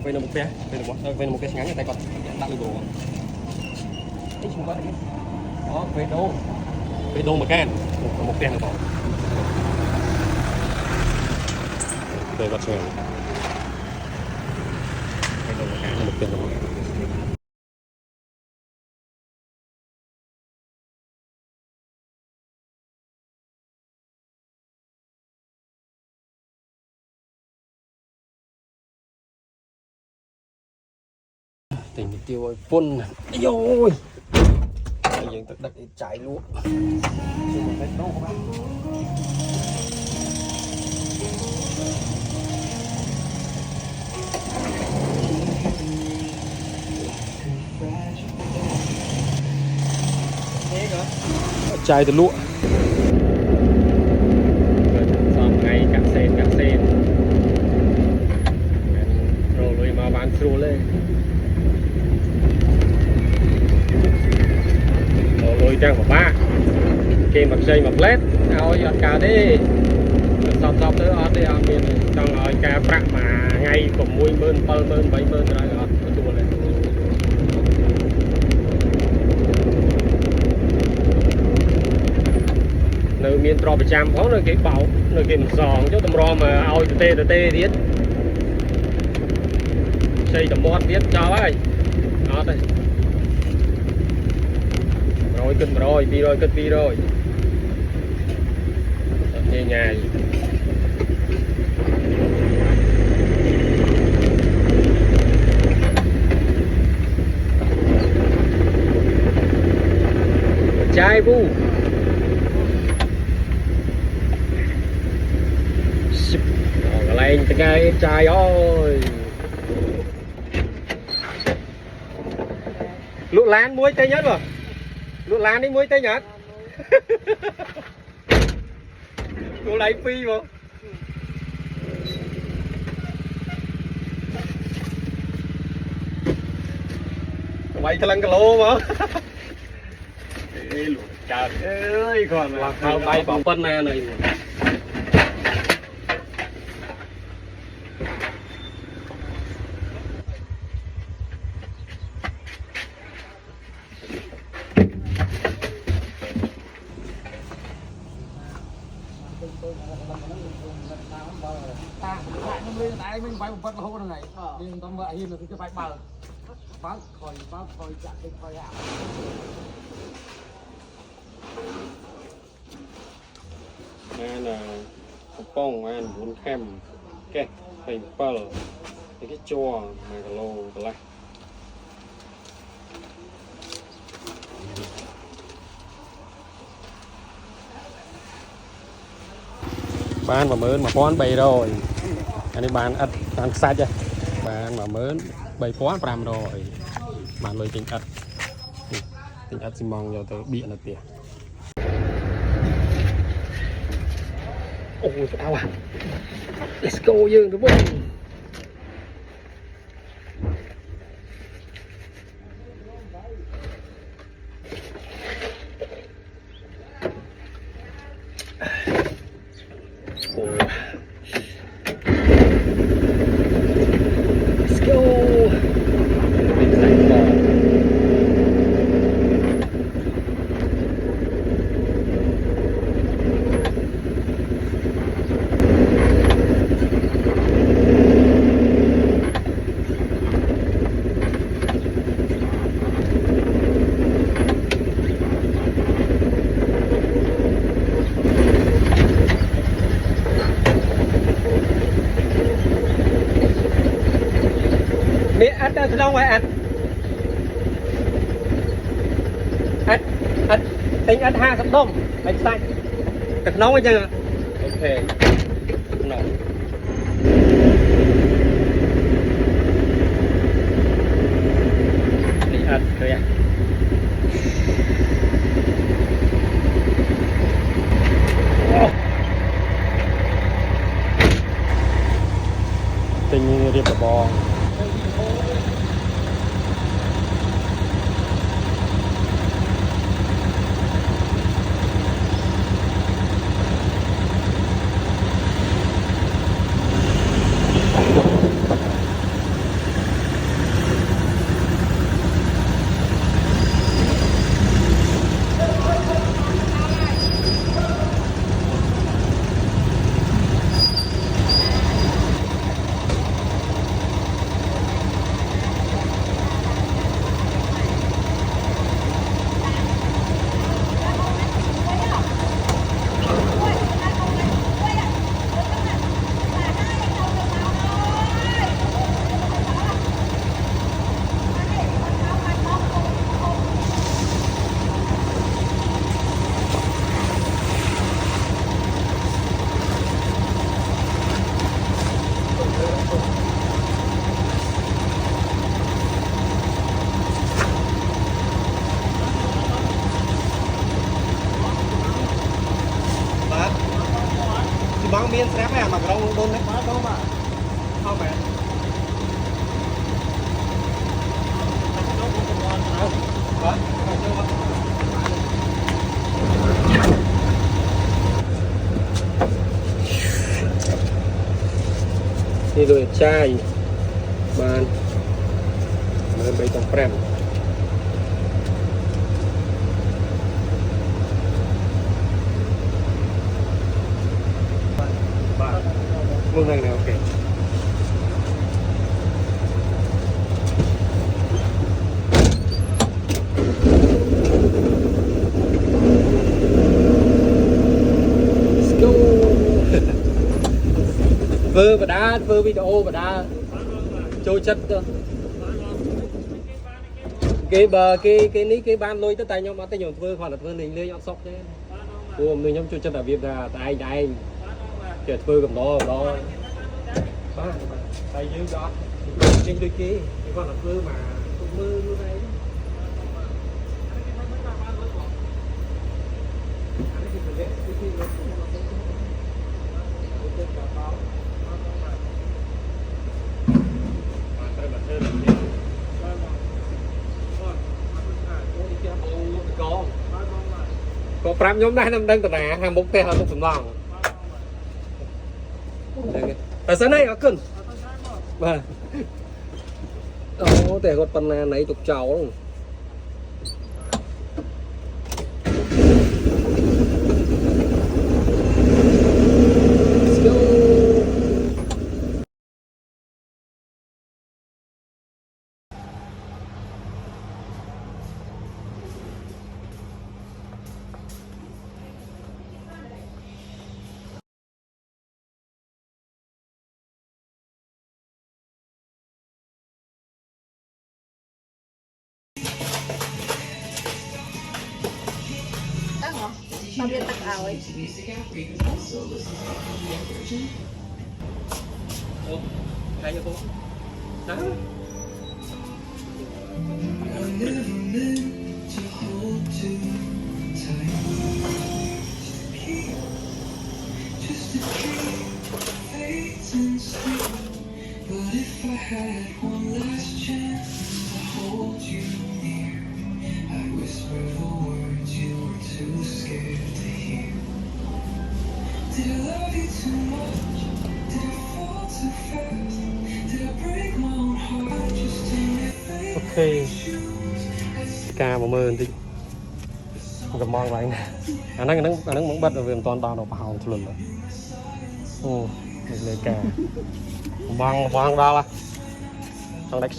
quay nó một phe quay nó một cái ngắn tay còn đặt logo cái xung quanh đó quay đô mà can một phe nữa bỏ đây bắt xem quay đô mà can một phe nữa tình tiêu ơi phun này ôi bây giờ tự đặt chạy luôn chạy từ lụa xong ngay cắt sen rồi lui mà bán xu lên lùi trang của ba khi mặt dây mặt led ôi giọt cả đi sọp tới ở đây ở miền trong rồi ca bạc mà ngay cùng mui mơn pơ mơn bảy mơn rồi ở chùa này nơi miền trò bị chạm phóng nơi cái bảo nơi cái giòn chứ tầm ro mà ôi tê thiết xây tầm mót thiết cho ấy đó đây rồi cân rồi cân rồi nhẹ nhàng chai bu lên cái chai ơi lụa lan muối tây nhất rồi lụa lan đi muối tây nhất cô lấy phi mà mày thằng cái lô mà trời ơi còn là thao bay bỏ phân này mình phải một phần hô này nhưng tao vợ hiền là tôi phải bờ phát khỏi chặt đi khỏi ảo này là bông anh muốn kem cái thành pearl cái chua này là lô lại bán mà mớn mà phón bày rồi anh ấy bán ớt ăn sạch chứ bán mà mớn bày phón làm rồi bán lời tình ớt xi măng cho tới biển là tiền ôi tao à let's go dương đúng không anh đâu vậy anh tính anh hai sắp đông anh xanh thật nóng hay chưa ok nóng đi ăn rồi à tình điệp bò เข้าไปนี่เลยใช่บานมันไปตรงแปรมมึงไงเนี่ยโอเคvừa và đá vừa video và đá trôi chất cơ cái ní cái ban lôi tới tay nhau mà tay nhau vừa hoặc là vừa mình lên nhau sóc thế của mình nhóm trôi chất là việc ra tay đây chờ vừa cầm đó tay dưới đó trên đôi kia cái con là vừa mà mưa luôn đây có pram nhóm này năm đang tận nè hàng bốc tè hàng bốc sầm lòng tại sao này ở cân mà đó tè con pan này tục cháu luôn Tao biết tặng áo ấy. Hay cho cô đó Did I love you too much? Did I fall too fast? Did I break my own heart just to make ok ca 10000 tí cầm mong lại anh đang muốn bắt được về toàn bao đầu bảo luôn rồi được lấy ca mong đó là trong đánh